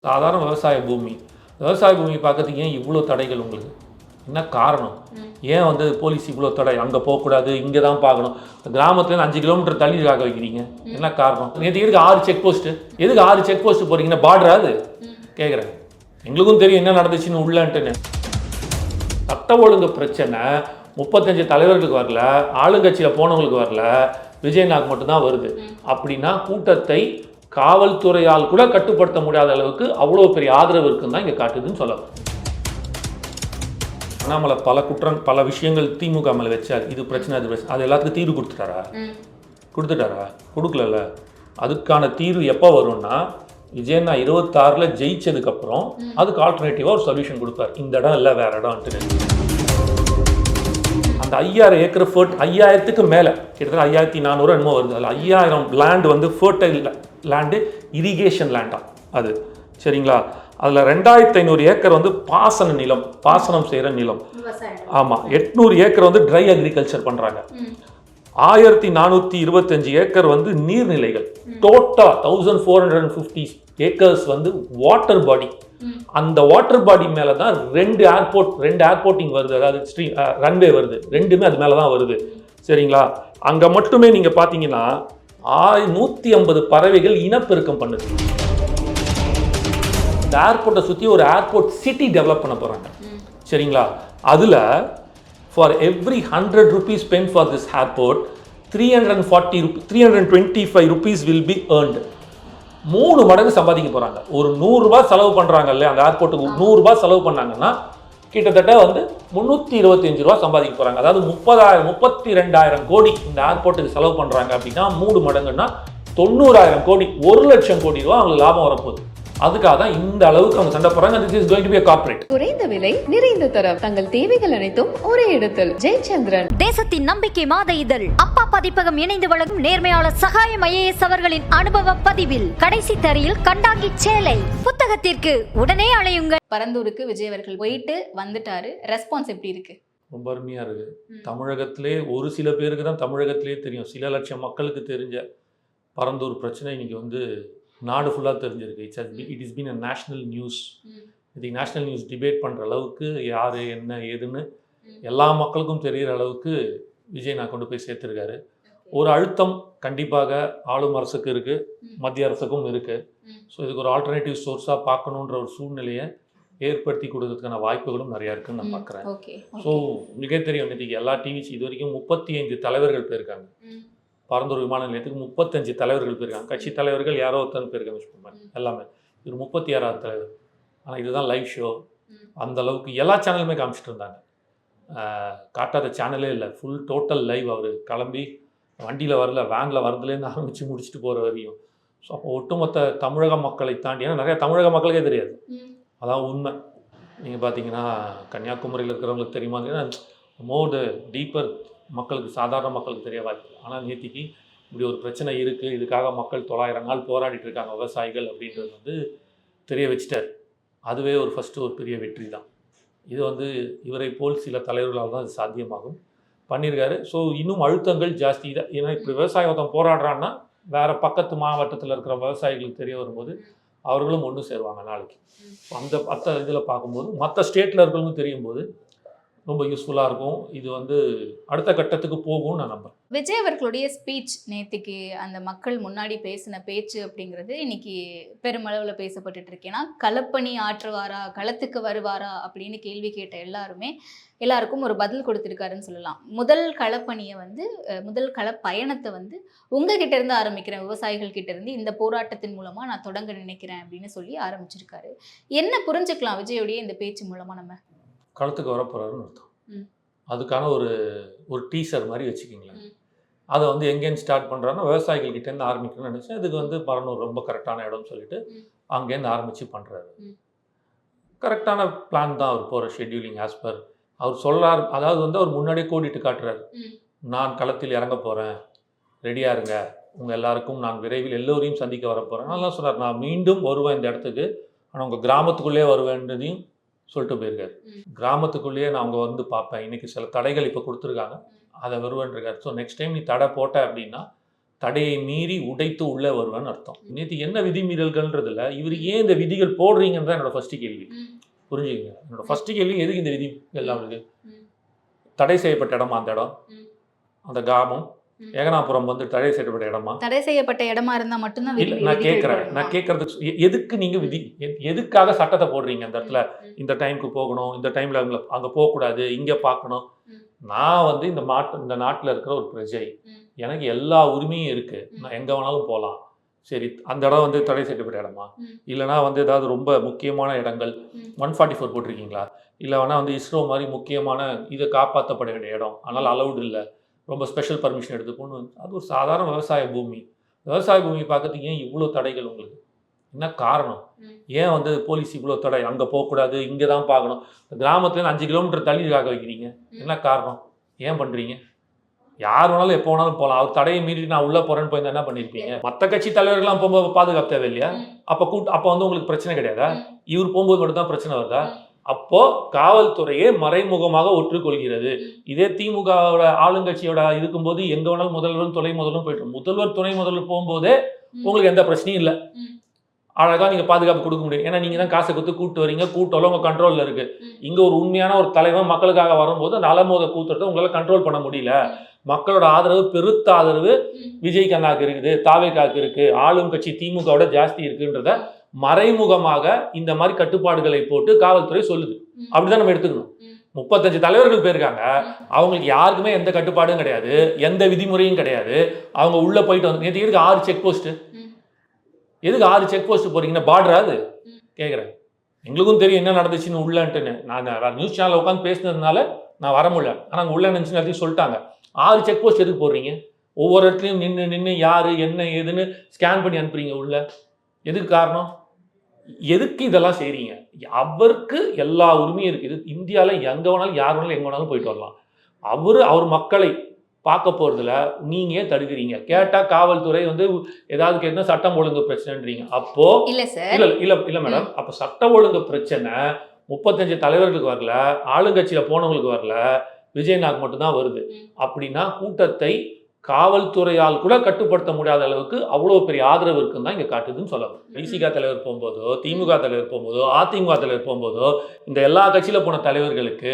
சாதாரண விவசாய பூமி பார்க்கறதுக்கு ஏன் இவ்வளோ தடைகள் உங்களுக்கு? என்ன காரணம்? ஏன் வந்து போலீஸ் இவ்வளோ தடை? அங்கே போகக்கூடாது, இங்கே தான் பார்க்கணும். கிராமத்துலேருந்து 5 கிலோமீட்டர் தள்ளி காக்க வைக்கிறீங்க, என்ன காரணம்? நேற்று எதுக்கு 6 செக் போஸ்ட்டு? எதுக்கு 6 செக் போஸ்ட்டு போகிறீங்கன்னா பார்டரா அது கேட்குறேன். எங்களுக்கும் தெரியும் என்ன நடந்துச்சுன்னு உள்ளன்ட்டுன்னு. சட்ட ஒழுங்கு பிரச்சனை 35 தலைவர்களுக்கு வரல, ஆளுங்கட்சியில் போனவங்களுக்கு வரல, விஜயநாத் மட்டும்தான் வருது. அப்படின்னா கூட்டத்தை காவல்துறையால் கூட கட்டுப்படுத்த முடியாத அளவுக்கு அவ்வளோ பெரிய ஆதரவு இருக்குன்னு தான் இங்கே காட்டுதுன்னு சொல்லலாம். அண்ணாமலை பல விஷயங்கள் திமுக மேலே வச்சார். இது பிரச்சனை, அது பிரச்சனை, அது எல்லாத்துக்கும் தீர்வு கொடுத்துட்டாரா? கொடுக்கல. அதுக்கான தீர்வு எப்போ வரும்னா விஜயண்ணா 26 ஜெயிச்சதுக்கப்புறம் அதுக்கு ஆல்டர்னேட்டிவாக ஒரு சொல்யூஷன் கொடுப்பார். இந்த இடம் இல்லை வேற இடம்ட்டு. அந்த 5000 ஏக்கர் 5000க்கு மேலே கிட்டத்தட்ட 5400 என்னமோ வருது. அதில் 5000 லேண்டு வந்து ஃபர்டைல் லேண்டு, இரிகேஷன் லேண்டா அது, சரிங்களா? அதில் 2500 ஏக்கர் வந்து பாசனம் செய்கிற நிலம். ஆமாம், 800 ஏக்கர் வந்து ட்ரை அக்ரிகல்ச்சர் பண்ணுறாங்க. 1425 ஏக்கர் வந்து நீர்நிலைகள். டோட்டல் 1450 ஏக்கர்ஸ் வந்து வாட்டர் பாடி. அந்த வாட்டர் பாடி மேலே தான் 2 ஏர்போர்ட்டிங் வருது, அதாவது ரன்வே வருது. ரெண்டுமே அது மேலே தான் வருது, சரிங்களா? அங்கே மட்டுமே நீங்கள் பார்த்தீங்கன்னா 150 பறவைகள் இனப்பெருக்கம் பண்ணுது. இந்த ஏர்போர்ட்டை சுற்றி ஒரு ஏர்போர்ட் சிட்டி டெவலப் பண்ண போகிறாங்க, சரிங்களா? அதில் for every 100 rupees spent for this airport, 325 rupees will be earned. 3 மடங்கு சம்பாதிக்க போகிறாங்க. ஒரு 100 ரூபாய் செலவு பண்ணுறாங்க இல்லையா, அந்த ஏர்போர்ட்டுக்கு 100 ரூபாய் செலவு பண்ணாங்கன்னா கிட்டத்தட்ட வந்து 325 ரூபா சம்பாதிக்க போகிறாங்க. அதாவது 32,000 கோடி இந்த ஏர்போர்ட்டுக்கு செலவு பண்ணுறாங்க. அப்படின்னா 3 மடங்குன்னா 90,000 கோடி, 1,00,000 கோடி ரூபா அவங்களுக்கு லாபம் வரப்போகுது. அதுக்காக தான் இந்த அளவுக்கு அவங்க சண்டை போறாங்க. This is going to be a corporate. குறைந்த விலை, நிறைந்த தரம், தங்கள் தேவைகள் அனைத்தும் ஒரே இடத்தில். ஜெயச்சந்திரன். தேசத்தின் நம்பிக்கை மாத இதழ் அப்பா பதிப்பகம் இணைந்து வழங்கும் நேர்மையாளர் சகாயம் IAS அவர்களின் அனுபவ பதிவில் கடைசி தரையில் கண்டாங்கி சேலை புத்தகத்திற்கு உடனே அழையுங்கள். பரந்தூருக்கு விஜய் அவர்கள் போயிட்டு வந்துட்டாரு. ரெஸ்பான்ஸ் எப்படி இருக்கு? ரொம்ப அருமையா இருக்கு. தமிழகத்திலே ஒரு சில பேருக்கு தான் தமிழகத்திலே தெரியும். சில லட்சம் மக்களுக்கு தெரிஞ்ச பரந்தூர் பிரச்சனை இன்னைக்கு வந்து நாடு ஃபுல்லாக தெரிஞ்சிருக்கு. It is been a national news. இது நேஷ்னல் நியூஸ் டிபேட் பண்ணுற அளவுக்கு யார் என்ன ஏதுன்னு எல்லா மக்களுக்கும் தெரிகிற அளவுக்கு விஜய் நான் கொண்டு போய் சேர்த்துருக்காரு. ஒரு அழுத்தம் கண்டிப்பாக ஆளும் அரசுக்கு இருக்குது, மத்திய அரசுக்கும் இருக்குது. ஸோ இதுக்கு ஒரு ஆல்டர்னேட்டிவ் சோர்ஸாக பார்க்கணுன்ற ஒரு சூழ்நிலையை ஏற்படுத்தி கொடுக்கறதுக்கான வாய்ப்புகளும் நிறையா இருக்குன்னு நான் பார்க்குறேன். ஸோ உங்களுக்கே தெரியும், இன்றைக்கி எல்லா டிவிஸ் இது வரைக்கும் 35 தலைவர்கள் போயிருக்காங்க. பரந்தூர் விமான நிலையத்துக்கு 35 தலைவர்கள் போயிருக்காங்க. கட்சி தலைவர்கள் யாரோ ஒருத்தர் போயிருக்காங்க, விஷ் பண்ணுவாங்க எல்லாமே. இது 36வது தலைவர். ஆனால் இதுதான் லைவ் ஷோ. அந்த அளவுக்கு எல்லா சேனலுமே காமிச்சிட்டு இருந்தாங்க. காட்டாத சேனலே இல்லை, ஃபுல் டோட்டல் லைவ். அவர் கிளம்பி வண்டியில் வரல, வேனில் வரதுலேருந்து ஆரம்பித்து முடிச்சுட்டு போகிற வரையும். ஸோ அப்போ ஒட்டுமொத்த தமிழக மக்களை தாண்டி, ஏன்னா நிறையா தமிழக மக்களுக்கே தெரியாது, அதான் உண்மை. நீங்கள் பார்த்தீங்கன்னா கன்னியாகுமரியில் இருக்கிறவங்களுக்கு தெரியுமா, மோர் த டீப்பர் மக்களுக்கு, சாதாரண மக்களுக்கு தெரிய வாய்ப்பு. ஆனால் நேற்றுக்கு இப்படி ஒரு பிரச்சனை இருக்குது, இதுக்காக மக்கள் 900 நாள் போராடிட்டு இருக்காங்க விவசாயிகள் அப்படின்றது வந்து தெரிய வச்சுட்டார். அதுவே ஒரு பெரிய வெற்றி தான். இது வந்து இவரை போல் சில தலைவர்களால் தான் இது சாத்தியமாகும் பண்ணியிருக்காரு. ஸோ இன்னும் அழுத்தங்கள் ஜாஸ்தி தான். ஏன்னா இப்படி விவசாயம் போராடுறான்னா வேறு பக்கத்து மாவட்டத்தில் இருக்கிற விவசாயிகளுக்கு தெரிய வரும்போது அவர்களும் ஒன்று சேருவாங்க நாளைக்கு. அந்த இதில் பார்க்கும்போது மற்ற ஸ்டேட்டில் இருக்கிறவங்களும் தெரியும் போது ரொம்ப யூஸ்ஃபுல்லாக இருக்கும். இது வந்து அடுத்த கட்டத்துக்கு போகும்னு நான் நம்புறேன். விஜய் அவர்களுடைய ஸ்பீச் நேற்றுக்கு அந்த மக்கள் முன்னாடி பேசின பேச்சு அப்படிங்கிறது இன்னைக்கு பெருமளவில் பேசப்பட்டு இருக்கேன்னா, களப்பணி ஆற்றுவாரா, களத்துக்கு வருவாரா அப்படின்னு கேள்வி கேட்ட எல்லாருக்கும் ஒரு பதில் கொடுத்துருக்காருன்னு சொல்லலாம். முதல் களப்பயணத்தை வந்து உங்ககிட்ட இருந்து ஆரம்பிக்கிறேன், விவசாயிகள் கிட்ட இருந்து இந்த போராட்டத்தின் மூலமா நான் தொடங்க நினைக்கிறேன் அப்படின்னு சொல்லி ஆரம்பிச்சிருக்காரு. என்ன புரிஞ்சுக்கலாம் விஜயோடைய இந்த பேச்சு மூலமா? நம்ம களத்துக்கு வரப்போறாருன்னு அர்த்தம். அதுக்கான ஒரு டீசர் மாதிரி வச்சுக்கிங்களேன். அதை வந்து எங்கேருந்து ஸ்டார்ட் பண்ணுறாருன்னா விவசாயிகள் கிட்டேருந்து ஆரம்பிக்கணும்னு நினச்சேன். அதுக்கு வந்து பரனூர் ரொம்ப கரெக்டான இடம்னு சொல்லிட்டு அங்கேருந்து ஆரம்பித்து பண்ணுறாரு. கரெக்டான பிளான் தான் அவர் போகிற ஷெட்யூலிங் ஆஸ் பர் அவர் சொல்கிறார். அதாவது வந்து அவர் முன்னாடியே கோடிட்டு காட்டுறாரு, நான் களத்தில் இறங்க போகிறேன், ரெடியாக இருங்க, உங்கள் எல்லாருக்கும் நான் விரைவில் எல்லோரையும் சந்திக்க வர போகிறேன். நல்லா சொல்கிறார், நான் மீண்டும் வருவேன் இந்த இடத்துக்கு, ஆனால் உங்கள் கிராமத்துக்குள்ளே வருவேன்றதையும் சொல்லிட்டு போயிருக்காரு. கிராமத்துக்குள்ளேயே நான் அவங்க வந்து பார்ப்பேன், இன்றைக்கி சில தடைகள் இப்போ கொடுத்துருக்காங்க, அதை வருவேன்ருக்காரு. ஸோ நெக்ஸ்ட் டைம் நீ தடை போட்ட அப்படின்னா தடையை மீறி உடைத்து உள்ளே வருவான்னு அர்த்தம். நேற்று என்ன விதிமீறல்கள்ன்றதுல இவர் ஏன் இந்த விதிகள் போடுறீங்கன்னு தான் என்னோட ஃபர்ஸ்ட் கேள்வி. புரிஞ்சுக்கங்க, என்னோட ஃபர்ஸ்ட் கேள்வி எதுக்கு இந்த விதி எல்லாம் இருக்கு? தடை செய்யப்பட்ட இடமா அந்த இடம்? அந்த கிராமம் ஏகனாபுரம் வந்து தடை செய்யப்பட்ட இடமா? தடை செய்யப்பட்ட இடமா இருந்தா மட்டும்தான் இல்ல, நான் கேட்கறதுக்கு எதுக்கு நீங்க விதி, எதுக்காக சட்டத்தை போடுறீங்க? அந்த இடத்துல இந்த டைமுக்கு போகணும், இந்த டைம்ல அங்க போகக்கூடாது, இங்க பார்க்கணும். நான் வந்து இந்த நாட்டுல இருக்கிற ஒரு பிரஜை, எனக்கு எல்லா உரிமையும் இருக்கு, நான் எங்க வேணாலும் போகலாம். சரி, அந்த இடம் வந்து தடை செய்யப்பட்ட இடமா? இல்லைனா வந்து ஏதாவது ரொம்ப முக்கியமான இடங்கள் 144 போட்டிருக்கீங்களா? இல்லை வேணா வந்து இஸ்ரோ மாதிரி முக்கியமான இதை காப்பாற்றப்பட வேண்டிய இடம், அதனால் அலவுட் இல்லை, ரொம்ப ஸ்பெஷல் பர்மிஷன் எடுத்து போகணும். அது ஒரு சாதாரண விவசாய பூமி. விவசாய பூமி பார்க்கறதுக்கு ஏன் இவ்வளோ தடைகள் உங்களுக்கு? என்ன காரணம்? ஏன் வந்து போலீஸ் இவ்வளோ தடை? அங்கே போகக்கூடாது, இங்கே தான் பார்க்கணும். கிராமத்துலேருந்து 5 கிலோமீட்டர் தள்ளி காக்க வைக்கிறீங்க, என்ன காரணம்? ஏன் பண்ணுறீங்க? யார் வேணாலும் எப்போ வேணாலும் போகலாம். அவர் தடையை மீறி நான் உள்ளே போகிறேன்னு போய் என்ன பண்ணியிருப்பீங்க? மற்ற கட்சி தலைவர்கள்லாம் போகும்போது பாதுகாப்பு தேவை இல்லையா? அப்போ வந்து உங்களுக்கு பிரச்சனை கிடையாதா? இவர் போகும்போது மட்டும்தான் பிரச்சனை வருதா? அப்போ காவல்துறையே மறைமுகமாக ஒற்றுக்கொள்கிறது. இதே திமுகவோட ஆளுங்கட்சியோட இருக்கும்போது எங்க வேணாலும் முதல்வரும் துணை முதல்வரும் போயிட்டு, முதல்வர் துணை முதல்வர் போகும்போதே உங்களுக்கு எந்த பிரச்சனையும் இல்லை, அழகா நீங்க பாதுகாப்பு கொடுக்க முடியும். ஏன்னா நீங்க தான் காசை கொடுத்து கூட்டு வரீங்க, கூட்டெல்லாம் உங்க கண்ட்ரோல்ல இருக்கு. இங்க ஒரு உண்மையான ஒரு தலைவன் மக்களுக்காக வரும்போது அந்த அலமோத கூட்டத்தை உங்களால கண்ட்ரோல் பண்ண முடியல. மக்களோட ஆதரவு, பெருத்த ஆதரவு விஜய் கண்ணாக்கு இருக்குது, தாவேக்காக்கு இருக்கு, ஆளும் கட்சி திமுகவோட ஜாஸ்தி இருக்குன்றத மறைமுகமாக இந்த மாதிரி கட்டுப்பாடுகளை போட்டு காவல்துறை சொல்லுது. அப்படிதான் நம்ம எடுத்துக்கணும். 35 தலைவர்கள் போயிருக்காங்க, அவங்களுக்கு யாருக்குமே எந்த கட்டுப்பாடும் கிடையாது, எந்த விதிமுறையும் கிடையாது. அவங்க உள்ள போயிட்டு வந்து நேற்று எதுக்கு 6 செக் போஸ்ட்? எதுக்கு 6 செக் போஸ்ட் போறீங்கன்னா பார்டரா அது கேட்குறேன். எங்களுக்கும் தெரியும் என்ன நடந்துச்சுன்னு உள்ளன்ட்டுன்னு. நான் வேற நியூஸ் சேனலில் உட்காந்து பேசினதுனால நான் வர முடியல. ஆனால் அங்கே உள்ள நினச்சுன்னு எல்லாத்தையும் சொல்லிட்டாங்க. 6 செக் போஸ்ட் எதுக்கு போடுறீங்க? ஒவ்வொரு இடத்துலையும் நின்று யாரு என்ன ஏதுன்னு ஸ்கேன் பண்ணி அனுப்புறீங்க உள்ள. எதுக்கு காரணம்? எதுக்கு இதெல்லாம் செய்றீங்க? அவருக்கு எல்லா உரிமையும் இருக்குது. இந்தியாவில் எங்கே வேணாலும் யார் வேணாலும் எங்கே வேணாலும் போயிட்டு வரலாம். அவர் மக்களை பார்க்க போகிறதுல நீங்கள் ஏன் தடுக்கிறீங்க? கேட்டால் காவல்துறை வந்து ஏதாவது கேட்டால் சட்டம் ஒழுங்கு பிரச்சனைன்றீங்க. அப்போ இல்லை மேடம், அப்போ சட்டம் ஒழுங்கு பிரச்சனை 35 தலைவர்களுக்கு வரல, ஆளுங்கட்சியில் போனவங்களுக்கு வரல, விஜயநாத் மட்டும்தான் வருது. அப்படின்னா கூட்டத்தை காவல்துறையால் கூட கட்டுப்படுத்த முடியாத அளவுக்கு அவ்வளோ பெரிய ஆதரவு இருக்குன்னு தான் இங்கே காட்டுதுன்னு சொல்லலாம். விசிகா தலைவர் போகும்போதோ, திமுக தலைவர் போகும்போதோ, அதிமுக தலைவர் போகும்போதோ, இந்த எல்லா கட்சியில் போன தலைவர்களுக்கு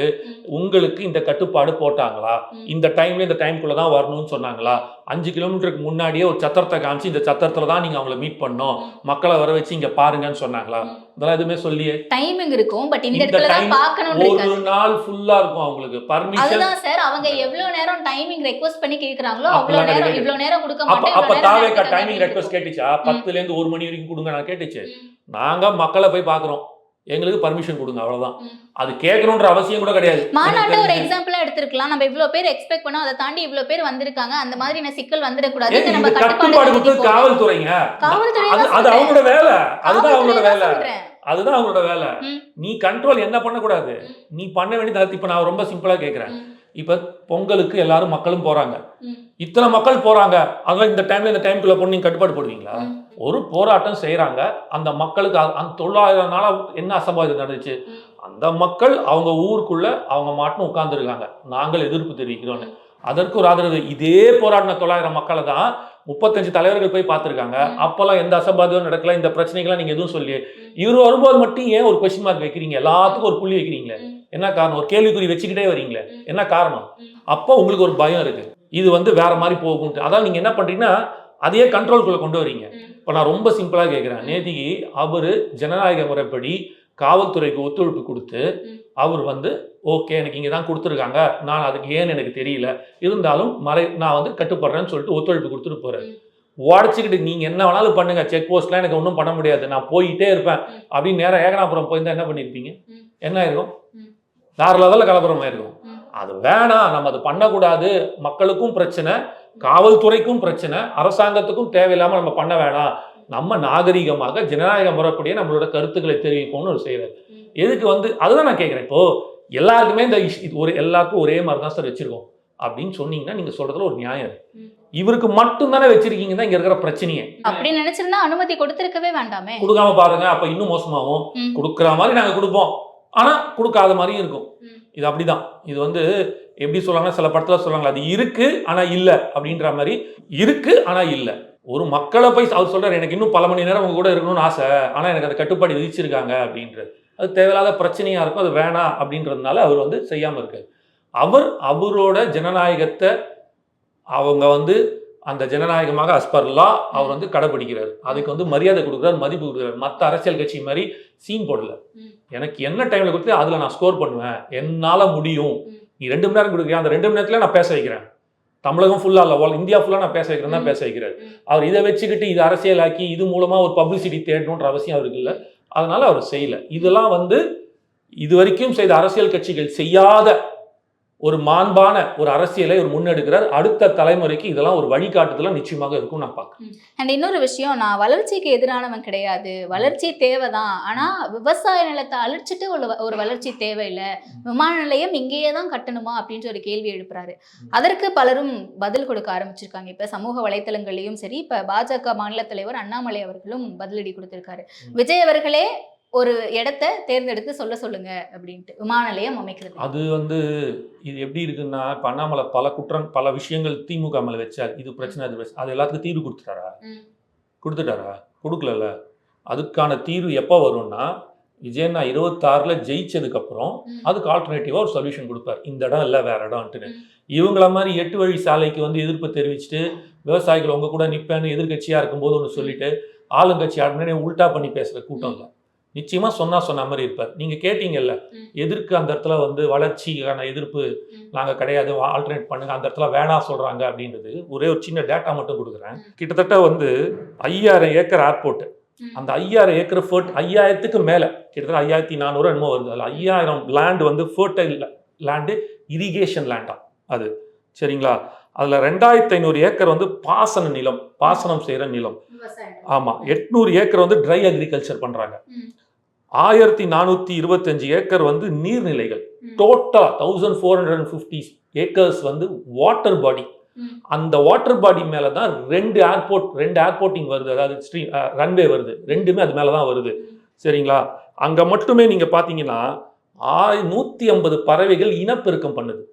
உங்களுக்கு இந்த கட்டுப்பாடு போட்டாங்களா? இந்த டைம்ல இந்த டைம்குள்ளே தான் வரணும்னு சொன்னாங்களா? 5 கிலோமீட்டருக்கு முன்னாடியே ஒரு சத்திரத்தை காமிச்சு இந்த சத்திரத்தில் தான் நீங்கள் அவங்கள மீட் பண்ணணும், மக்களை வர வச்சு இங்கே பாருங்கன்னு சொன்னாங்களா? இதெல்லாம் எதுவுமே சொல்லியே. டைமிங் இருக்கும், பட் இந்த இடத்துல தான் பார்க்கணும். ஒரு நாள் ஃபுல்லா இருக்கும் அவங்களுக்கு பர்மிஷன். அதுதான் சார், அவங்க எவ்வளவு நேரம் டைமிங் ரெக்வெஸ்ட் பண்ணி கேக்குறாங்களோ அவ்வளவு நேரம், இவ்வளவு நேரம் கொடுக்க மாட்டேன். அப்ப தாவேக்கா டைமிங் ரெக்வெஸ்ட் கேட்டுச்சா? 10ல இருந்து 1 மணி வரைக்கும் கொடுங்க நான் கேட்டுச்சு. நாங்க மக்களை போய் பாக்குறோம், எங்களுக்கு பர்மிஷன் கொடுங்க, அவ்வளவுதான். அது கேட்கணும்ன்ற அவசியம் கூட கிடையாது. மாநாட்டை ஒரு எக்ஸாம்பிளா எடுத்துக்கலாம். நம்ம இவ்வளவு பேர் எக்ஸ்பெக்ட் பண்ணோம், அதை தாண்டி இவ்வளவு பேர் வந்திருக்காங்க, அந்த மாதிரி சிக்கல் வந்துடக்கூடாது. நம்ம கட்டுப்பாடு கொடுத்து காவல்துறைங்க, அது அவங்களோட வேலை, அதுதான் அவங்களோட வேலை, அதுதான் அவங்களோட வேலை. நீ கண்ட்ரோல் என்ன பண்ணக்கூடாது, நீ பண்ண வேண்டியது. இப்ப நான் ரொம்ப சிம்பிளா கேட்கிறேன். இப்ப பொங்கலுக்கு எல்லாரும் மக்களும் போறாங்க, இத்தனை மக்கள் போறாங்க, அதனால இந்த டைம்ல இந்த டைம்குள்ள போட்டு நீங்க கட்டுப்பாடு போடுவீங்களா? ஒரு போராட்டம் செய்யறாங்க, அந்த மக்களுக்கு அந்த 900 நாளா என்ன அசம்பாவிதம் நடந்துச்சு? அந்த மக்கள் அவங்க ஊருக்குள்ள அவங்க மாட்டும் உட்கார்ந்துருக்காங்க, நாங்கள் எதிர்ப்பு தெரிவிக்கிறோன்னு. அதற்கு ஒரு ஆதரவு. இதே போராடின 900 மக்களை தான் 35 தலைவர்கள் போய் பார்த்துருக்காங்க. அப்பெல்லாம் எந்த அசம்பாவிதம் நடக்கல, இந்த பிரச்சனைகள்லாம் நீங்க எதுவும் சொல்லி. இவர் வரும்போது மட்டும் ஏன் ஒரு கொஸ்டின் மார்க் வைக்கிறீங்க? எல்லாத்துக்கும் ஒரு புள்ளி வைக்கிறீங்களே, என்ன காரணம்? ஒரு கேள்விக்குறி வச்சுக்கிட்டே வரீங்களே, என்ன காரணம்? அப்போ உங்களுக்கு ஒரு பயம் இருக்கு, இது வந்து வேற மாதிரி போகும். அதான் நீங்க என்ன பண்றீங்கன்னா அதையே கண்ட்ரோல்குள்ள கொண்டு வரீங்க. இப்போ நான் ரொம்ப சிம்பிளா கேட்கிறேன். நேத்திக்கு அவரு ஜனநாயக முறைப்படி காவல்துறைக்கு ஒத்துழைப்பு கொடுத்து அவர் வந்து ஓகே எனக்கு இங்கே தான் கொடுத்துருக்காங்க, நான் அதுக்கு ஏன்னு எனக்கு தெரியல, இருந்தாலும் நான் வந்து கட்டுப்படுறேன்னு சொல்லிட்டு ஒத்துழைப்பு கொடுத்துட்டு போறேன். உடச்சிக்கிட்டு நீங்க என்ன வேணாலும் பண்ணுங்க, செக் போஸ்ட்லாம் எனக்கு ஒன்றும் பண்ண முடியாது, நான் போயிட்டே இருப்பேன் அப்படின்னு நேரம் ஏகனாபுரம் போயிருந்தா என்ன பண்ணியிருப்பீங்க? என்ன ஆயிருக்கும்? வேற லெவலில் கலப்புறமா இருக்கும். அது வேணாம், நம்ம அது பண்ணக்கூடாது, மக்களுக்கும் பிரச்சனை, காவல்துறைக்கும் பிரச்சனை, அரசாங்கத்துக்கும் தேவையில்லாமல் நம்ம பண்ண வேணாம், நம்ம நாகரிகமாக ஜனநாயக முறைப்படியே நம்மளோட கருத்துக்களை தெரிவிப்போம்னு ஒரு செய்யறாரு. எதுக்கு வந்து அதுதான் நான் கேட்குறேன். இப்போ எல்லாருக்குமே இந்த எல்லாருக்கும் ஒரே மாதிரி தான் சார் வச்சிருக்கோம் அப்படின்னு சொன்னீங்கன்னா நீங்க சொல்றதுல ஒரு நியாயம் இருக்கு. இவருக்கு மட்டும் தானே வச்சிருக்கீங்க தான் இங்க இருக்கிற பிரச்சனையே. அப்படி நினைச்சிருந்தா அனுமதி கொடுத்திருக்கவே வேண்டாமே. கொடுக்காம பாருங்க, அப்ப இன்னும் மோசமாகும். கொடுக்குற மாதிரி நாங்க கொடுப்போம், ஆனா கொடுக்காத மாதிரியும் இருக்கும். இது அப்படிதான். இது வந்து எப்படி சொல்றாங்கன்னா, சில படத்துல சொல்றாங்க அது இருக்கு ஆனா இல்ல அப்படின்ற மாதிரி, இருக்கு ஆனா இல்ல. ஒரு மக்களை போய் அவர் சொல்றாரு, எனக்கு இன்னும் பல மணி நேரம் உங்க கூட இருக்கணும்னு ஆசை, ஆனா எனக்கு அந்த கட்டுப்பாடு விதிச்சிருக்காங்க அப்படின்றது. அது தேவையில்லாத பிரச்சனையா இருக்கும், அது வேணாம் அப்படின்றதுனால அவர் வந்து செய்யாம இருக்காரு. அவரோட ஜனநாயகத்தை அவங்க வந்து அந்த ஜனநாயகமாக அஸ்பர்லா அவர் வந்து கடைபிடிக்கிறார். அதுக்கு வந்து மரியாதை கொடுக்குறாரு, மதிப்பு கொடுக்குறாரு. மற்ற அரசியல் கட்சி மாதிரி சீன் போடல. எனக்கு என்ன டைம்ல கொடுத்து அதுல நான் ஸ்கோர் பண்ணுவேன், என்னால முடியும். நீ 2 மணி நேரம் கொடுக்குறேன், அந்த 2 மணி நேரத்துல நான் பேச வைக்கிறேன். தமிழகம் ஃபுல்லா இல்ல, இந்தியா ஃபுல்லா நான் பேச வைக்கிறேன் தான் பேச வைக்கிறார். அவர் இதை வச்சுக்கிட்டு இது அரசியலாக்கி இது மூலமா ஒரு பப்ளிசிட்டி தேடணுன்ற அவசியம் அவருக்கு இல்லை. அதனால அவர் செய்யல. இதெல்லாம் வந்து இது வரைக்கும் செய்த அரசியல் கட்சிகள் செய்யாத ஒரு மாண்பான ஒரு அரசியலை ஒரு முன்னெடுக்கிறார். அடுத்த தலைமுறைக்கு இதெல்லாம் ஒரு வழிகாட்டுதலா நிச்சயமாக இருக்கும் நான் பார்க்கிறேன். அண்ட் இன்னொரு விஷயம், நான் வளர்ச்சிக்கு எதிரானவன் கிடையாது, வளர்ச்சி தேவைதான். ஆனா விவசாய நிலத்தை அழிச்சிட்டு ஒரு வளர்ச்சி தேவையில்லை, விமான நிலையம் இங்கேயே தான் கட்டணுமா அப்படின்ற ஒரு கேள்வி எழுப்புறாரு. அதற்கு பலரும் பதில் கொடுக்க ஆரம்பிச்சிருக்காங்க. இப்ப சமூக வலைத்தளங்களையும் சரி, இப்ப பாஜக மாநில தலைவர் அண்ணாமலை அவர்களும் பதிலடி கொடுத்திருக்காரு. விஜய் அவர்களே ஒரு இடத்தை தேர்ந்தெடுத்து சொல்லுங்க அப்படின்ட்டு, விமான நிலையம் அமைக்கிறது. அது வந்து இது எப்படி இருக்குன்னா, இப்போ அண்ணாமலை பல விஷயங்கள் திமுக மேலே வச்சார். இது பிரச்சனை, அது எல்லாத்துக்கும் தீர்வு கொடுத்துட்டாரா? கொடுக்கல. அதுக்கான தீர்வு எப்போ வரும்னா, விஜயண்ணா 26ல் ஜெயிச்சதுக்கப்புறம் அதுக்கு ஆல்டர்னேட்டிவாக ஒரு சொல்யூஷன் கொடுப்பார். இந்த இடம் இல்லை வேற இடம்ட்டுன்னு. இவங்கள மாதிரி 8 வழி சாலைக்கு வந்து எதிர்ப்பு தெரிவிச்சுட்டு விவசாயிகள் உங்க கூட நிற்பேன்னு எதிர்கட்சியாக இருக்கும்போது ஒன்று சொல்லிட்டு ஆளுங்கட்சி உடனே உல்டா பண்ணி பேசுகிற கூட்டம் இல்லை. நிச்சயமா சொன்ன மாதிரி இருப்பார். நீங்க கேட்டீங்கல்ல, எதிர்க்கு அந்த இடத்துல வந்து வளர்ச்சிக்கான எதிர்ப்பு நாங்க கிடையாது, ஆல்டர்னேட் பண்ணுங்க, அந்த இடத்துல வேணாம் சொல்றாங்க அப்படின்றது ஒரே ஒரு சின்ன டேட்டா மட்டும் கொடுக்குறேன். கிட்டத்தட்ட வந்து 5000 ஏக்கர் ஏர்போர்ட், அந்த 5000 ஏக்கர் 5000க்கு மேல கிட்டத்தட்ட 5400 என்னமோ வருது. அதில் 5000 லேண்ட் வந்து ஃபர்டைல் லேண்டு, இரிகேஷன் லேண்டா அது, சரிங்களா? அதுல 2500 ஏக்கர் வந்து பாசன நிலம், பாசனம் செய்யற நிலம். ஆமா, 800 ஏக்கர் வந்து ட்ரை அக்ரிகல்ச்சர் பண்றாங்க. 1425 ஏக்கர் வந்து நீர்நிலைகள். டோட்டலா 1450 ஏக்கர்ஸ் வந்து வாட்டர் பாடி. அந்த வாட்டர் பாடி மேல தான் 2 ஏர்போர்ட்டிங் வருது, அதாவது ரன்வே வருது. ரெண்டுமே அது மேல தான் வருது, சரிங்களா? அங்க மட்டுமே நீங்க பாத்தீங்கன்னா 150 பறவைகள் இனப்பெருக்கம் பண்ணுது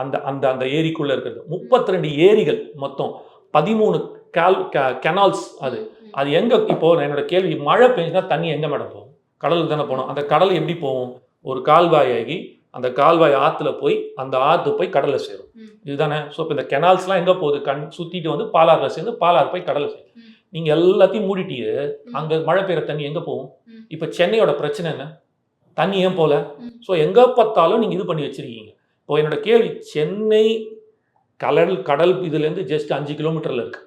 அந்த அந்த அந்த ஏரிக்குள்ள இருக்கிறது. 32 ஏரிகள், மொத்தம் 13 கெனால்ஸ். அது எங்க, இப்போ என்னோட கேள்வி, மழை பெஞ்சுனா தண்ணி எங்க மேடம் போகும்? கடலுக்கு தானே போகணும். அந்த கடல் எப்படி போகும்? ஒரு கால்வாய் ஆகி அந்த கால்வாய் ஆற்றுல போய் அந்த ஆற்று போய் கடலை சேரும், இதுதானே? ஸோ இப்போ இந்த கெனால்ஸ்லாம் எங்கே போகுது? சுற்றிட்டு வந்து பாலாறில் சேர்ந்து பாலாறு போய் கடலை சேரும். நீங்கள் எல்லாத்தையும் மூடிட்டீங்க, அங்கே மழை பெய்கிற தண்ணி எங்கே போகும்? இப்போ சென்னையோட பிரச்சனை என்ன? தண்ணி ஏன் போகல? ஸோ எங்கே பார்த்தாலும் நீங்கள் இது பண்ணி வச்சுருக்கீங்க. இப்போ என்னோட கேள்வி, சென்னை கடல் இதுலேருந்து ஜஸ்ட் 5 கிலோமீட்டரில் இருக்குது,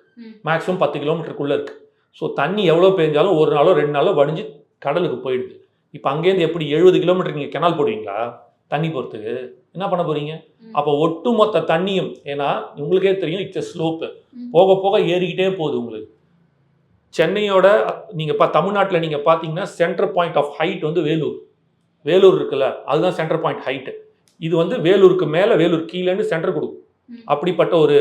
மேக்ஸிமம் 10 கிலோமீட்டருக்குள்ளே இருக்குது. ஸோ தண்ணி எவ்வளோ பெஞ்சாலும் 1 நாளோ 2 நாளோ வடிஞ்சு கடலுக்கு போயிடுது. இப்போ அங்கேருந்து எப்படி 70 கிலோமீட்டர் நீங்கள் கெனால் போடுவீங்களா தண்ணி போகிறதுக்கு? என்ன பண்ண போகிறீங்க? அப்போ ஒட்டுமொத்த தண்ணியும், ஏன்னா உங்களுக்கே தெரியும் இட்ஸ் ஸ்லோப்பு, போக போக ஏறிக்கிட்டே போகுது உங்களுக்கு. சென்னையோட நீங்கள் தமிழ்நாட்டில் நீங்கள் பார்த்தீங்கன்னா சென்டர் பாயிண்ட் ஆஃப் ஹைட் வந்து வேலூர் இருக்குல்ல, அதுதான் சென்டர் பாயிண்ட் ஹைட்டு. இது வந்து வேலூருக்கு மேலே வேலூர் கீழேன்னு சென்டர் கொடுக்கும். அப்படிப்பட்ட ஒரு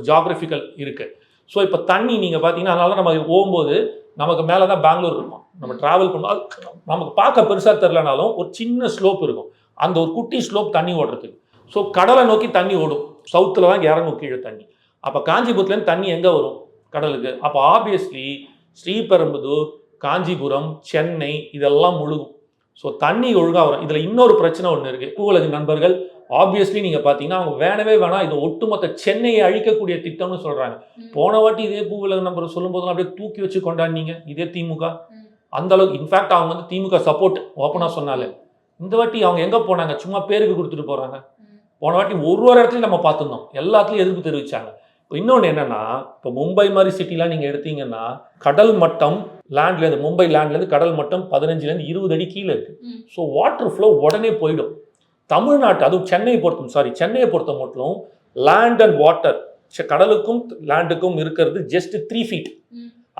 ஜியாகிரபிக்கல் இருக்குது. ஸோ இப்போ தண்ணி நீங்கள் பார்த்தீங்கன்னா, அதனால நம்ம போகும்போது நமக்கு மேலே தான் பெங்களூர் இருக்கும். நம்ம ட்ராவல் பண்ணும்போது நமக்கு பார்க்க பெருசாக தெரிலனாலும் ஒரு சின்ன ஸ்லோப் இருக்கும், அந்த ஒரு குட்டி ஸ்லோப் தண்ணி ஓடுறதுக்கு. ஸோ கடலை நோக்கி தண்ணி ஓடும், சவுத்தில் தான் இறங்கும் கீழே தண்ணி. அப்போ காஞ்சிபுரத்துலேருந்து தண்ணி எங்கே வரும்? கடலுக்கு. அப்போ ஆப்வியஸ்லி ஸ்ரீபெரும்புதூர், காஞ்சிபுரம், சென்னை இதெல்லாம் முழுகும். ஸோ தண்ணி ஒழுங்காக வரும். இதில் இன்னொரு பிரச்சனை ஒன்று இருக்குது. பூவுலக நண்பர்கள் ஆப்வியஸ்லி நீங்கள் பார்த்தீங்கன்னா அவங்க வேணவே வேணாம், இது ஒட்டுமொத்த சென்னையை அழிக்கக்கூடிய திட்டம்னு சொல்கிறாங்க. போன வாட்டி இதே பூவுலக நண்பர்கள் சொல்லும் போதெல்லாம் அப்படியே தூக்கி வச்சு கொண்டாடினீங்க இதே திமுக. அந்த அளவுக்கு இன்ஃபேக்ட் அவங்க வந்து திமுக சப்போர்ட் ஓப்பனாக சொன்னாலே. இந்த வாட்டி அவங்க எங்கே போனாங்க? சும்மா பேருக்கு கொடுத்துட்டு போகிறாங்க. போன வாட்டி ஒரு இடத்துலையும் நம்ம பார்த்துருந்தோம், எல்லாத்துலேயும் எதிர்ப்பு தெரிவித்தாங்க. இப்போ இன்னொன்று என்னென்னா, இப்போ மும்பை மாதிரி சிட்டிலாம் நீங்கள் எடுத்தீங்கன்னா கடல் மட்டம் லேண்ட்லேருந்து, மும்பை லேண்ட்லேருந்து கடல் மட்டம் 15லேருந்து 20 அடி கீழே இருக்குது. ஸோ வாட்டர் ஃப்ளோ உடனே போயிடும். தமிழ்நாட்டு, அதுவும் சென்னையை பொறுத்த மட்டும் லேண்ட் அண்ட் வாட்டர், கடலுக்கும் லேண்டுக்கும் இருக்கிறது ஜஸ்ட் 3 feet.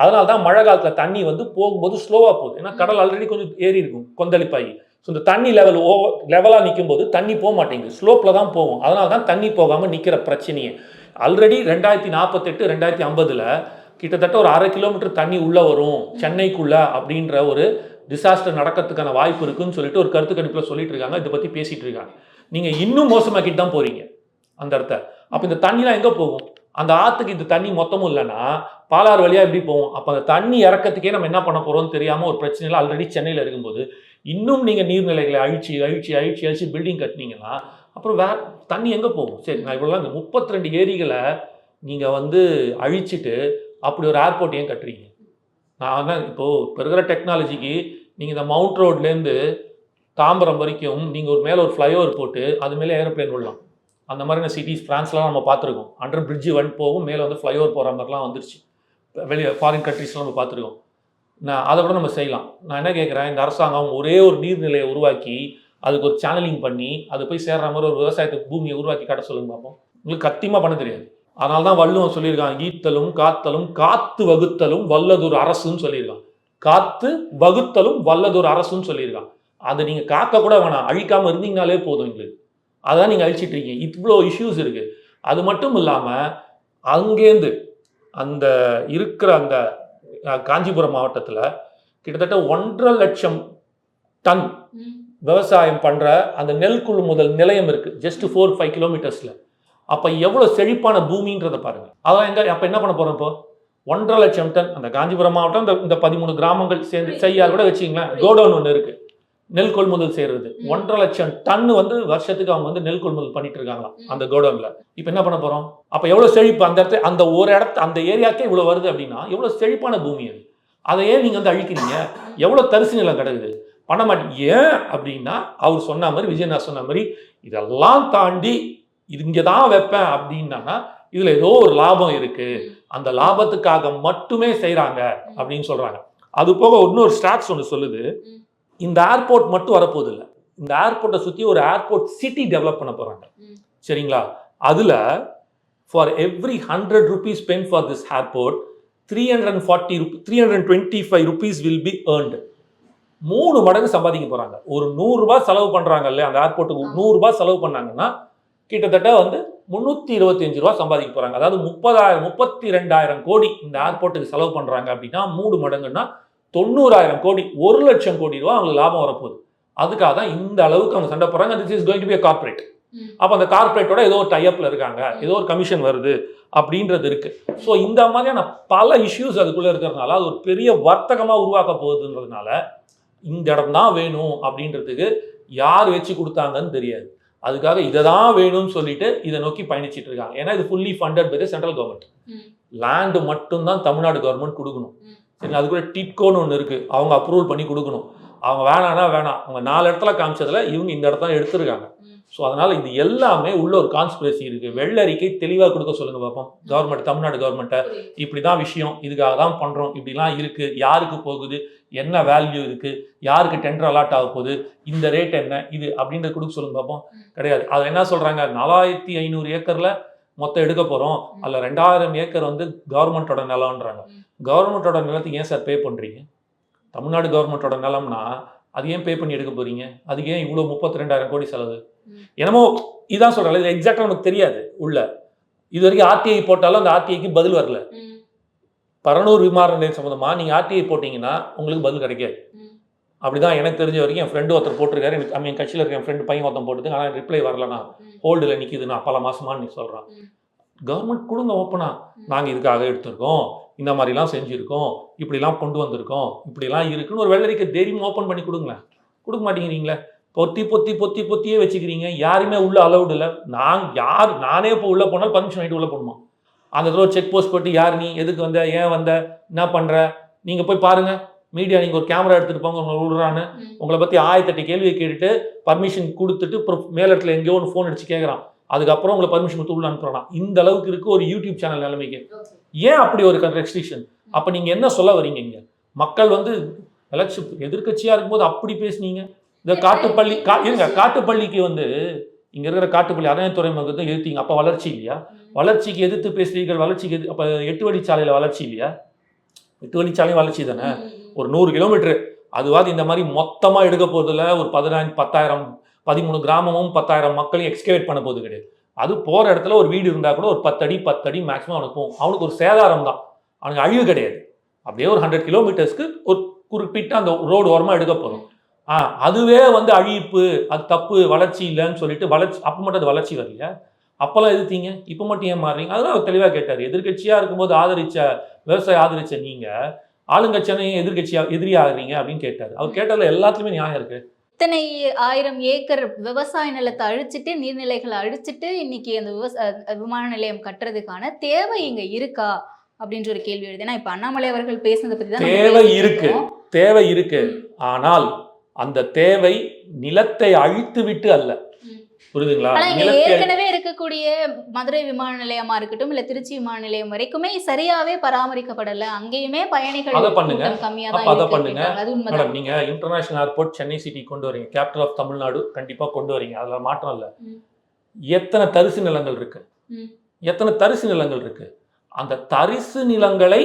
அதனால தான் மழை காலத்தில் தண்ணி வந்து போகும்போது ஸ்லோவாக போகுது. ஏன்னா கடல் ஆல்ரெடி கொஞ்சம் ஏறி இருக்கும், கொந்தளிப்பாகி. ஸோ இந்த தண்ணி லெவலாக நிற்கும் போது தண்ணி போக மாட்டேங்குது, ஸ்லோப்பில் தான் போகும். அதனால தான் தண்ணி போகாமல் நிற்கிற பிரச்சனையே. ஆல்ரெடி 2048 2050 கிட்டத்தட்ட ஒரு 1/2 கிலோமீட்டர் தண்ணி உள்ளே வரும் சென்னைக்குள்ளே அப்படின்ற ஒரு டிசாஸ்டர் நடக்கிறதுக்கான வாய்ப்பு இருக்குன்னு சொல்லிட்டு ஒரு கருத்து கணிப்பில் சொல்லிட்டு இருக்காங்க. இதை பற்றி பேசிகிட்டு இருக்காங்க. நீங்கள் இன்னும் மோசமாக்கிட்டு தான் போகிறீங்க. அந்த இடத்த. அப்போ இந்த தண்ணிலாம் எங்கே போகும்? அந்த ஆற்றுக்கு இந்த தண்ணி மொத்தமும் இல்லைன்னா பாலாறு வழியாக எப்படி போகும்? அப்போ அந்த தண்ணி இறக்கத்துக்கே நம்ம என்ன பண்ண போகிறோம்னு தெரியாமல் ஒரு பிரச்சனையில் ஆல்ரெடி சென்னையில் இருக்கும்போது இன்னும் நீங்கள் நீர்நிலைகளை அழிச்சு பில்டிங் கட்டினீங்கன்னா அப்புறம் தண்ணி எங்கே போகும்? சரி, நான் இவ்வளோ இந்த 32 ஏரிகளை நீங்கள் வந்து அழிச்சிட்டு அப்படி ஒரு ஏர்போர்ட் ஏன் கட்டுறீங்க? நான் தான் இப்போது இப்போ இருக்கிற டெக்னாலஜிக்கு நீங்கள் இந்த மவுண்ட் ரோட்லேருந்து தாம்பரம் வரைக்கும் நீங்கள் ஒரு மேலே ஒரு ஃப்ளைஓவர் போட்டு அது மேலே ஏரோப்ளேன் விடலாம். அந்த மாதிரியான சிட்டிஸ் ஃப்ரான்ஸ்லாம் நம்ம பார்த்துருக்கோம். அண்டர் பிரிட்ஜு போகும், மேலே வந்து ஃப்ளைஓவர் போகிற மாதிரிலாம் வந்துருச்சு. வெளியே ஃபாரின் கண்ட்ரீஸ்லாம் நம்ம பார்த்துருக்கோம். அதை கூட நம்ம செய்யலாம். நான் என்ன கேட்குறேன், இந்த அரசாங்கம் ஒரே ஒரு நீர்நிலையை உருவாக்கி அதுக்கு ஒரு சேனலிங் பண்ணி அது போய் சேர்ற மாதிரி ஒரு விவசாயத்துக்கு பூமியை உருவாக்கி காட்ட சொல்லுங்க பார்ப்போம். உங்களுக்கு கத்தியமாக பண்ண தெரியாது. அதனால தான் வள்ளுவன் சொல்லியிருக்கான், ஈத்தலும் காத்தலும் காத்து வகுத்தலும் வல்லதொரு அரசுன்னு சொல்லியிருக்கான். காத்து வகுத்தலும் வல்லதொரு அரசுன்னு சொல்லியிருக்கான். அதை நீங்கள் காக்க கூட வேணாம், அழிக்காமல் இருந்தீங்கனாலே போதும். எங்களுக்கு அதான் நீங்கள் அழிச்சிட்டு இருக்கீங்க. இவ்வளோ இஷ்யூஸ் இருக்குது. அது மட்டும் இல்லாமல் அங்கேருந்து அந்த இருக்கிற அந்த காஞ்சிபுரம் மாவட்டத்தில் கிட்டத்தட்ட 1.5 லட்சம் டன் விவசாயம் பண்ணுற அந்த நெல் கொள்முதல் நிலையம் இருக்குது, ஜஸ்ட் 4-5 கிலோமீட்டர்ஸில். அப்போ எவ்வளோ செழிப்பான பூமின்றதை பாருங்கள். அதான் எங்கே அப்போ என்ன பண்ண போகிறோம்? இப்போ 1.5 லட்சம் டன் அந்த காஞ்சிபுரம் மாவட்டம் இந்த 13 கிராமங்கள் சேர்ந்து செய்யால் கூட வச்சிங்களேன், கோடவுன் ஒன்று இருக்குது நெல் கொள்முதல் செய்கிறது. 1.5 லட்சம் டன் வந்து வருஷத்துக்கு அவங்க வந்து நெல் கொள்முதல் பண்ணிட்டு இருக்காங்களாம் அந்த கோடவுன்ல. இப்போ என்ன பண்ண போகிறோம்? அப்போ எவ்வளோ செழிப்பு அந்த இடத்துல, அந்த ஒரு இடத்து அந்த ஏரியாக்கே இவ்வளோ வருது அப்படின்னா எவ்வளோ செழிப்பான பூமி அது. அதை ஏன் நீங்கள் வந்து அழிக்கிறீங்க? எவ்வளோ தரிசு நிலம் கிடக்குது, பண்ண மாட்டீங்க. ஏன் அப்படின்னா அவர் சொன்ன மாதிரி, விஜயநாத் சொன்ன மாதிரி, இதெல்லாம் தாண்டி இது இங்கே தான் வைப்பேன் அப்படின்னா இதில் ஏதோ ஒரு லாபம் இருக்குது, அந்த லாபத்துக்காக மட்டுமே செய்கிறாங்க அப்படின்னு சொல்கிறாங்க. அது போக இன்னொரு ஸ்டாட்ஸ் ஒன்று சொல்லுது, இந்த ஏர்போர்ட் மட்டும் வரப்போகுது இல்லை, இந்த ஏர்போர்ட்டை சுற்றி ஒரு ஏர்போர்ட் சிட்டி டெவலப் பண்ண போகிறாங்க. சரிங்களா? அதில் for every 100 rupees spend for this airport 325 rupees will be earned. 3 மடங்கு சம்பாதிக்க போகிறாங்க. ஒரு 100 ரூபாய் செலவு பண்ணுறாங்க இல்லையா, அந்த ஏர்போர்ட்டுக்கு 100 ரூபாய் செலவு பண்ணாங்கன்னா கிட்டத்தட்ட வந்து 325 ரூபா சம்பாதிக்க போகிறாங்க. அதாவது 32,000 கோடி இந்த ஏர்போர்ட்டுக்கு செலவு பண்ணுறாங்க அப்படின்னா 3 மடங்குன்னா 90,000 கோடி, 1 லட்சம் கோடி ரூபா அவங்களுக்கு லாபம் வரப்போகுது. அதுக்காக தான் இந்த அளவுக்கு அவங்க சண்டை போடுறாங்க. This is going to be a corporate. அப்போ அந்த கார்பரேட்டோட ஏதோ ஒரு டைப்ல இருக்காங்க, ஏதோ ஒரு கமிஷன் வருது அப்படின்றது இருக்கு. ஸோ இந்த மாதிரியான பல இஷ்யூஸ் அதுக்குள்ளே இருக்கிறதுனால அது ஒரு பெரிய வர்த்தகமாக உருவாக்க போகுதுன்றதுனால இந்த இடம் தான் வேணும் அப்படின்றதுக்கு யார் வச்சு கொடுத்தாங்கன்னு தெரியாது. அதுக்காக இதை தான் வேணும்னு சொல்லிட்டு இதை நோக்கி பயணிச்சிட்டு இருக்காங்க. ஏன்னா இது fully funded by the central government. Land மட்டும்தான் தமிழ்நாடு கவர்மெண்ட் கொடுக்கணும். சரி, அதுக்குள்ள டிட்கோன்னு ஒன்று இருக்குது, அவங்க அப்ரூவல் பண்ணி கொடுக்கணும். அவங்க வேணான்னா வேணாம், அவங்க 4 இடத்துல காமிச்சதில் இவங்க இந்த இடத்துல எடுத்துருக்காங்க. ஸோ அதனால் இது எல்லாமே உள்ள ஒரு கான்ஸ்பிரசி இருக்குது. வெள்ளரிக்கை தெளிவாக கொடுக்க சொல்லுங்கள் பார்ப்போம் கவர்மெண்ட், தமிழ்நாடு கவர்மெண்ட்டை. இப்படி தான் விஷயம், இதுக்காக தான் பண்ணுறோம், இப்படிலாம் இருக்குது, யாருக்கு போகுது, என்ன வேல்யூ இருக்குது, யாருக்கு டெண்டர் அலாட் ஆக போகுது, இந்த ரேட் என்ன இது அப்படின்றத கொடுக்க சொல்லுங்க பார்ப்போம். கிடையாது. அதில் என்ன சொல்கிறாங்க, 4500 ஏக்கரில் மொத்தம் எடுக்க போகிறோம், அதில் 2000 ஏக்கர் வந்து கவர்மெண்ட்டோட நிலம்ன்றாங்க. கவர்மெண்ட்டோட நிலத்துக்கு ஏன் சார் பே பண்ணுறீங்க? தமிழ்நாடு கவர்மெண்ட்டோட நிலம்னா அது ஏன் பே பண்ணி எடுக்க போகிறீங்க? அதுக்கு ஏன் இவ்வளோ 32,000 கோடி செலவு? என்னமோ இதான் சொல்கிறேன், இது எக்ஸாக்டாக நமக்கு தெரியாது உள்ள. இது வரைக்கும் ஆர்டிஐ போட்டாலும் அந்த ஆர்டிஐக்கு பதில் வரல. பரனூர் விமான நிலையம் சம்மந்தமாக நீங்கள் ஆர்டிஐ போட்டிங்கன்னா உங்களுக்கு பதில் கிடைக்காது. அப்படிதான் எனக்கு தெரிஞ்ச வரைக்கும் என் ஃப்ரெண்டு ஒருத்தர் போட்டிருக்காரு, எனக்கு என் கட்சியில் இருக்க என் ஃப்ரெண்டு பையன் ஒருத்தன் போட்டுது, ஆனால் ரிப்ளை வரலண்ணா, ஹோல்டில் நிற்கிதுண்ணா, பல மாதமானு நீ சொல்கிறான். கவர்மெண்ட் கொடுங்க ஓப்பனா, நாங்கள் இதுக்காக எடுத்திருக்கோம், இந்த மாதிரிலாம் செஞ்சுருக்கோம், இப்படிலாம் கொண்டு வந்திருக்கோம், இப்படிலாம் இருக்குன்னு ஒரு வெள்ளரிக்கை தைரியம் ஓப்பன் பண்ணி கொடுங்களேன். கொடுக்க மாட்டேங்கிறீங்களே, பொத்தியே வச்சுக்கிறீங்க. யாருமே உள்ள அலவுட் இல்லை. நானே இப்போ உள்ளே போனால் பர்மிஷன் ஆகிட்டு உள்ளே போகணுமா? அந்த தடவை செக் போஸ்ட் போட்டு யார் நீ, எதுக்கு வந்த, ஏன் வந்த, என்ன பண்ணுற, நீங்கள் போய் பாருங்கள் மீடியா, நீங்கள் ஒரு கேமரா எடுத்துகிட்டு போங்க, உங்களை விடுறான்னு உங்களை பற்றி 1008 கேள்வியை கேட்டுட்டு பர்மிஷன் கொடுத்துட்டு மேலிடத்துல எங்கேயோ ஒன்று ஃபோன் அடிச்சு கேட்குறான், அதுக்கப்புறம் உங்களை பர்மிஷன் கொடுத்து உள்ள அனுப்புறான். இந்த அளவுக்கு இருக்குது ஒரு யூடியூப் சேனல் நிலைமைக்கு. ஏன் அப்படி ஒரு ரெஸ்ட்ரிக்ஷன்? அப்போ நீங்கள் என்ன சொல்ல வரீங்க? இங்கே மக்கள் வந்து எலெக்ஷன் எதிர்கட்சியாக இருக்கும்போது அப்படி பேசுனீங்க. இந்த காட்டுப்பள்ளிக்கு வந்து இங்கே இருக்கிற காட்டுப்பள்ளி அரணை துறைமுகத்தை எதிர்த்தீங்க. அப்போ வளர்ச்சி இல்லையா? வளர்ச்சிக்கு எதிர்த்து பேசுறீர்கள், வளர்ச்சிக்கு அப்போ 8 வழிச்சாலையில் வளர்ச்சி இல்லையா? 8 வழிச்சாலையும் வளர்ச்சி தானே. ஒரு 100 கிலோமீட்டரு அதுவாது இந்த மாதிரி மொத்தமாக எடுக்க போகிறதுல ஒரு 10,000 13 கிராமமும் 10,000 மக்களையும் எக்ஸ்கவேட் பண்ண போது கிடையாது. அது போகிற இடத்துல ஒரு வீடு இருந்தால் கூட ஒரு 10 அடி மேக்ஸிமம் அவனுக்கு போகும். அவனுக்கு ஒரு சேதாரம் தான், அவனுக்கு அழிவு கிடையாது. அப்படியே ஒரு 100 கிலோமீட்டர்ஸ்க்கு ஒரு குறிப்பிட்ட அந்த ரோடு ஓரமாக எடுக்க போகிறோம். அதுவே வந்து அழிப்பு, அது தப்பு, வளர்ச்சி இல்லைன்னு சொல்லிட்டு வளர்ச்சி அப்போ மட்டும் அது வளர்ச்சி வரலையா? அப்போல்லாம் எதிர்த்தீங்க, இப்போ மட்டும் ஏன் மாறுறீங்க? அதெல்லாம் அவர் தெளிவாக கேட்டார். எதிர்க்கட்சியாக இருக்கும்போது விவசாயம் ஆதரிச்ச நீங்கள் ஆளுங்கட்சியான எதிரியா ஆகுறீங்க அப்படின்னு கேட்டார். அவர் கேட்டதில் எல்லாத்துலேயுமே நியாயம் இருக்குது. இத்தனை 1000 ஏக்கர் விவசாய நிலத்தை அழிச்சிட்டு நீர்நிலைகளை அழிச்சிட்டு இன்னைக்கு அந்த விமான நிலையம் கட்டுறதுக்கான தேவை இங்க இருக்கா அப்படின்ற ஒரு கேள்வி எழுது. ஏன்னா இப்ப அண்ணாமலை அவர்கள் பேசுனதை பத்தி தான் தேவை இருக்கு. ஆனால் அந்த தேவை நிலத்தை அழித்து விட்டு அல்ல. புரியுதுங்களா? ஏற்கனவே இருக்கக்கூடிய மதுரை விமான நிலையமா இருக்கட்டும் இல்ல திருச்சி விமான நிலையம் வரைக்குமே சரியாவே பராமரிக்கப்படல. அங்கேயுமே பயணிகள் கம்மியா தான் இருக்கு. மேடம், நீங்க இன்டர்நேஷனல் ஏர்போர்ட் சென்னை சிட்டி கொண்டு வரீங்க, கேபிட்டல் ஆஃப் தமிழ்நாடு கண்டிப்பா கொண்டு வரீங்க, அதுல மாற்றம் இல்ல. எத்தனை தரிசு நிலங்கள் இருக்கு? அந்த தரிசு நிலங்களை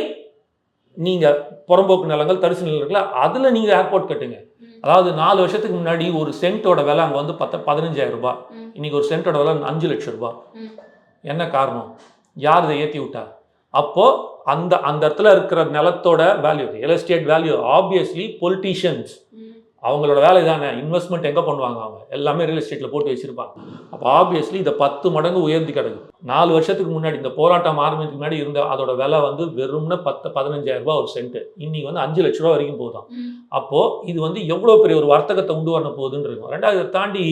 நீங்க புறம்போக்கு நிலங்கள் தரிசு நிலங்கள் அதுல நீங்க ஏர்போர்ட் கட்டுங்க. அதாவது 4 வருஷத்துக்கு முன்னாடி ஒரு சென்ட்டோட விலை அங்கே வந்து 15,000 ரூபாய், இன்னைக்கு ஒரு சென்ட்டோட விலை 5 லட்சம் ரூபாய். என்ன காரணம்? யார் இதை ஏற்றி விட்டா? அப்போ அந்த இடத்துல இருக்கிற நிலத்தோட value, real estate value, obviously politicians அவங்களோட வேலை தானே. இன்வெஸ்ட்மெண்ட் எங்கே பண்ணுவாங்க? அவங்க எல்லாமே ரியல் எஸ்டேட்டில் போட்டு வச்சுருப்பாங்க. அப்போ ஆப்வியஸ்லி இதை 10 மடங்கு உயர்த்தி கிடக்கு. 4 வருஷத்துக்கு முன்னாடி இந்த போராட்டம் ஆரம்பிக்கு முன்னாடி இருந்த அதோட விலை வந்து வெறும்னா 15,000 ரூபாய் ஒரு சென்ட்டு, இன்னைக்கு வந்து 5 லட்ச ரூபா வரைக்கும் போதும். அப்போது இது வந்து எவ்வளோ பெரிய ஒரு வர்த்தகத்தை உண்டு வர போகுதுன்னு இருக்கும். ரெண்டாவது, தாண்டி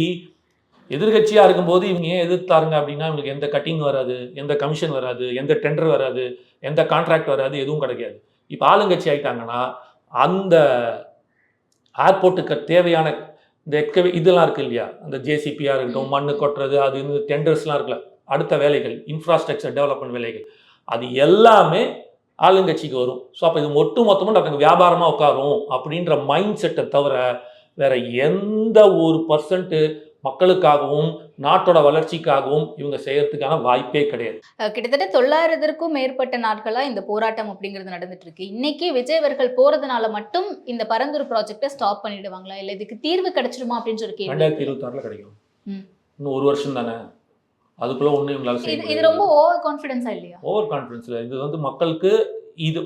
எதிர்கட்சியாக இருக்கும்போது இவங்க ஏன் எதிர்த்தாருங்க அப்படின்னா, இவங்களுக்கு எந்த கட்டிங் வராது, எந்த கமிஷன் வராது, எந்த டெண்டர் வராது, எந்த கான்ட்ராக்ட் வராது, எதுவும் கிடைக்காது. இப்போ ஆளுங்கட்சி ஆகிட்டாங்கன்னா அந்த ஏர்போர்ட்டுக்கு தேவையான இந்த இதெல்லாம் இருக்குது இல்லையா, அந்த ஜேசிபியாக இருக்கட்டும், மண்ணு கொட்டுறது, அது இந்த டெண்டர்ஸ்லாம் இருக்குல்ல, அடுத்த வேலைகள், இன்ஃப்ராஸ்ட்ரக்சர் டெவலப்மெண்ட் வேலைகள், அது எல்லாமே ஆளுங்கட்சிக்கு வரும். ஸோ அப்போ இது மொத்தமாக அதுக்கு வியாபாரமாக உட்காரும் அப்படின்ற மைண்ட் செட்டை தவிர வேற எந்த ஒரு பர்சன்ட்டு மக்களுக்காகவும் நாட்டோட வளர்ச்சிக்காகவும் இவங்க செய்யறதுக்கான வாய்ப்பே கிடையாது. கிட்டத்தட்ட 900க்கும் மேற்பட்ட நாட்களா இந்த போராட்டம் அப்படிங்கிறது நடந்துட்டு இருக்கு. இன்னைக்கு விஜய் அவர்கள் போறதுனால மட்டும் இந்த பரந்தூர் ப்ராஜெக்டை ஸ்டாப் பண்ணிடுவாங்களா, இல்ல இதுக்கு தீர்வு கிடைச்சிருமா அப்படின்னு சொல்லி 2026 கிடைக்கும். இன்னும் 1 வருஷம் தானே, அதுக்குள்ள ஒன்றும் இவங்களால செய்ய முடியாது. இது ரொம்ப ஓவர் கான்ஃபிடன்ஸா இல்லையா? ஓவர் கான்ஃபிடன்ஸ் இல்லை. இது வந்து மக்களுக்கு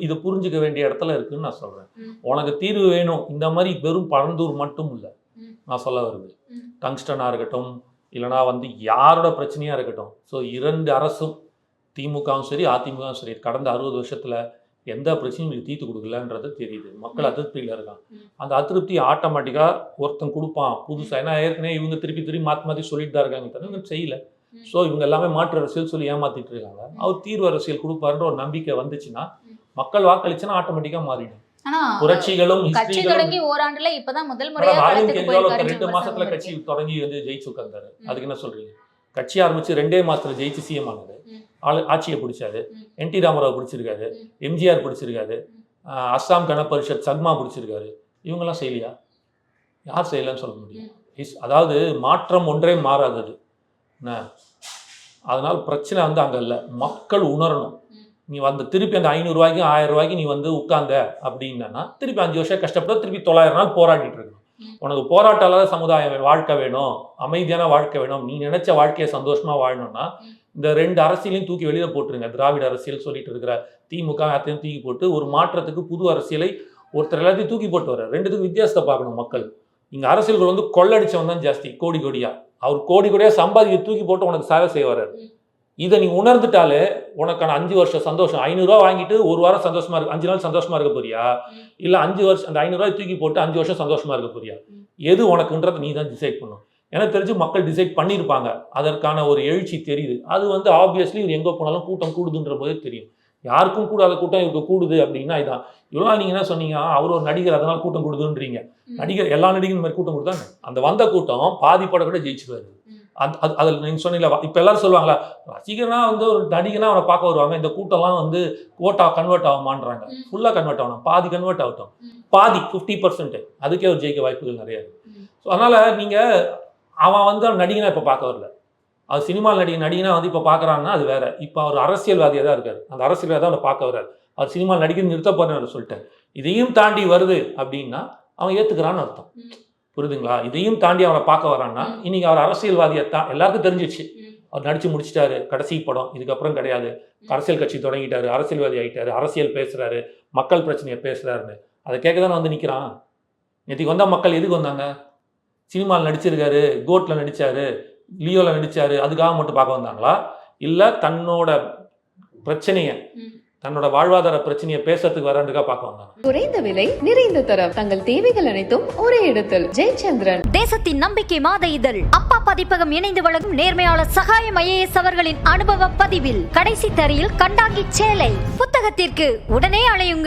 இது புரிஞ்சுக்க வேண்டிய இடத்துல இருக்குன்னு நான் சொல்றேன். உனக்கு தீர்வு வேணும், இந்த மாதிரி வெறும் பரந்தூர் மட்டும் இல்லை நான் சொல்ல வருது, டங்ஸ்டனாக இருக்கட்டும், இல்லைனா வந்து யாரோட பிரச்சனையாக இருக்கட்டும். ஸோ 2 அரசும், திமுகவும் சரி அதிமுகவும் சரி, கடந்த 60 வருஷத்தில் எந்த பிரச்சனையும் தீர்த்து கொடுக்கலன்றது தெரியுது. மக்கள் அதிருப்தியில் இருக்கான். அந்த அதிருப்தி ஆட்டோமேட்டிக்காக ஒருத்தன் கொடுப்பான் புதுசாக. ஏன்னா ஏற்கனவே இவங்க திருப்பி மாற்றி சொல்லிட்டு தான் இருக்காங்க, தவிர இவங்க செய்யலை. ஸோ இவங்க எல்லாமே மாற்று அரசியல் சொல்லி ஏமாற்றிட்டு இருக்காங்க. அவர் தீர்வு அரசியல் கொடுப்பாருன்ற ஒரு நம்பிக்கை வந்துச்சுன்னா, மக்கள் வாக்களிச்சுன்னா ஆட்டோமேட்டிக்காக மாறிடும். புரட்சிகளும் கட்சி தொடங்கி ஓராண்டுல இப்பதான் முதல் முறையா 2 மாசத்துல கட்சி தொடங்கி வந்து ஜெயிச்சு உட்கார்ந்தாரு. அதுக்கு என்ன சொல்றீங்க? கட்சி ஆரம்பிச்சு 2 மாசத்துல ஜெயிச்சு சிஎம் ஆனாரு, ஆட்சியை பிடிச்சாரு. என்டி ராமராவ் பிடிச்சிருக்காரு, எம்ஜிஆர் பிடிச்சிருக்காரு, அஸ்ஸாம் கன பரிஷத் சக்மா பிடிச்சிருக்காரு. இவங்கெல்லாம் செய்யலையா? யார் செய்யலன்னு சொல்ல முடியும்? அதாவது மாற்றம் ஒன்றே மாறாதது. அதனால பிரச்சனை வந்து அங்க இல்லை, மக்கள் உணரணும். நீ வந்து திருப்பி அந்த 500 ரூபாய்க்கு 1000 ரூபாய்க்கு நீ வந்து உட்கார்ந்த அப்படின்னா திருப்பி 5 வருஷம் கஷ்டப்பட்டு திருப்பி 900 நாள் போராடிட்டு இருக்கணும். உனக்கு போராட்டாளர் சமுதாயம் வாழ்க்கை வேணும், அமைதியான வாழ்க்கை வேணும், நீ நினைச்ச வாழ்க்கையை சந்தோஷமா வாழணும்னா இந்த 2 அரசியலையும் தூக்கி வெளியில போட்டுருங்க. திராவிட அரசியல் சொல்லிட்டு இருக்கிற திமுக எல்லாத்தையும் தூக்கி போட்டு ஒரு மாற்றத்துக்கு புது அரசியலை ஒருத்தர் எல்லாத்தையும் தூக்கி போட்டு வர. 2த்துக்கும் வித்தியாசத்தை பார்க்கணும் மக்கள். இங்க அரசியல்கள் வந்து கொள்ளடிச்சவன் தான் ஜாஸ்தி, கோடி கோடியா. அவர் கோடி கோடியா சம்பாதிக்க தூக்கி போட்டு உனக்கு சேவை செய்ய வர்றாரு. இதை நீ உணர்ந்துட்டாலே உனக்கான 5 வருஷம் சந்தோஷம். 500 ரூபா வாங்கிட்டு 1 வாரம் சந்தோஷமா இருக்கு, 5 நாள் சந்தோஷமா இருக்க போறியா, இல்ல 5 வருஷம் அந்த 500 ரூபாய் தூக்கி போட்டு 5 வருஷம் சந்தோஷமா இருக்க போறியா? எது உனக்குன்றது நீ தான் டிசைட் பண்ணும். எனக்கு தெரிஞ்சு மக்கள் டிசைட் பண்ணியிருப்பாங்க, அதற்கான ஒரு எழுச்சி தெரியுது. அது வந்து ஆப்வியஸ்லி இவர் எங்கே போனாலும் கூட்டம் கூடுதுன்ற போதே தெரியும். யாருக்கும் கூடாத கூட்டம் இவருக்கு கூடுது அப்படின்னா இதான். இவ்வளோ நீங்கள் என்ன சொன்னீங்க, அவர் ஒரு நடிகர் அதனால கூட்டம் கூடுதுன்றீங்க. நடிகர் எல்லா நடிகரும் இந்த மாதிரி கூட்டம் கொடுத்தாங்க. அந்த வந்த கூட்டம் பாதி படம் கூட ஜெயிச்சுருவாரு. அதில் நீங்கள் சொன்னீங்களா, இப்போ எல்லாரும் சொல்லுவாங்களா ரசிகனா வந்து ஒரு நடிகனா அவனை பார்க்க வருவாங்க, இந்த கூட்டம்லாம் வந்து ஓட்டா கன்வெர்ட் ஆகுமான்றாங்க. ஃபுல்லாக கன்வெர்ட் ஆகணும், பாதி கன்வெர்ட் ஆகட்டும், பாதி 50%, அதுக்கே ஒரு ஜெயிக்க வாய்ப்புகள் நிறைய இருக்குது. ஸோ அதனால் நீங்கள் அவன் வந்து நடிகனா இப்போ பார்க்க வரல, அது சினிமாவில் நடிகனா வந்து இப்போ பார்க்குறாங்கன்னா அது வேற. இப்போ அவர் அரசியல்வாதியாக தான் இருக்காரு, அந்த அரசியல்வாதி தான் அவனை பார்க்க வர்றாரு. அவர் சினிமாவில் நடிகர் நிறுத்த போறேன்னு சொல்லிட்டேன். இதையும் தாண்டி வருது அப்படின்னா அவன் ஏற்றுக்கிறான்னு அர்த்தம். புரியுதுங்களா? இதையும் தாண்டி அவனை பார்க்க வரான்னா இன்னைக்கு அவர் அரசியல்வாதியை தான் எல்லாருக்கும் தெரிஞ்சிடுச்சு. அவர் நடிச்சு முடிச்சிட்டாரு, கடைசி படம், இதுக்கப்புறம் கிடையாது. அரசியல் கட்சி தொடங்கிட்டாரு, அரசியல்வாதி ஆகிட்டாரு, அரசியல் பேசுறாரு, மக்கள் பிரச்சனையை பேசுறாருன்னு அதை கேட்க தானே வந்து நிற்கிறான். நேற்றுக்கு வந்தால் மக்கள் எதுக்கு வந்தாங்க? சினிமாவில் நடிச்சிருக்காரு, கோட்டில் நடித்தாரு, லியோவில் நடிச்சாரு அதுக்காக மட்டும் பார்க்க வந்தாங்களா, இல்லை தன்னோட பிரச்சனையை, தன்னோட வாழ்வாதார பிரச்சனையை பேசுறதுக்கு வராண்டுக்காக பார்க்க வந்தாங்க? குறைந்த விலை நிறைந்த தரம் தங்கள் தேவைகள் அனைத்தும் ஒரே இடத்தில். ஜெயச்சந்திரன். தேசத்தின் நம்பிக்கை மாத இதழ் அப்பா பதிப்பகம் இணைந்து வழங்கும் நேர்மையாளர் சகாயம் IAS அவர்களின் அனுபவ பதிவில் கடைசி தரையில் கண்டாங்கி சேலை. புத்தகத்திற்கு உடனே அழையுங்கள்.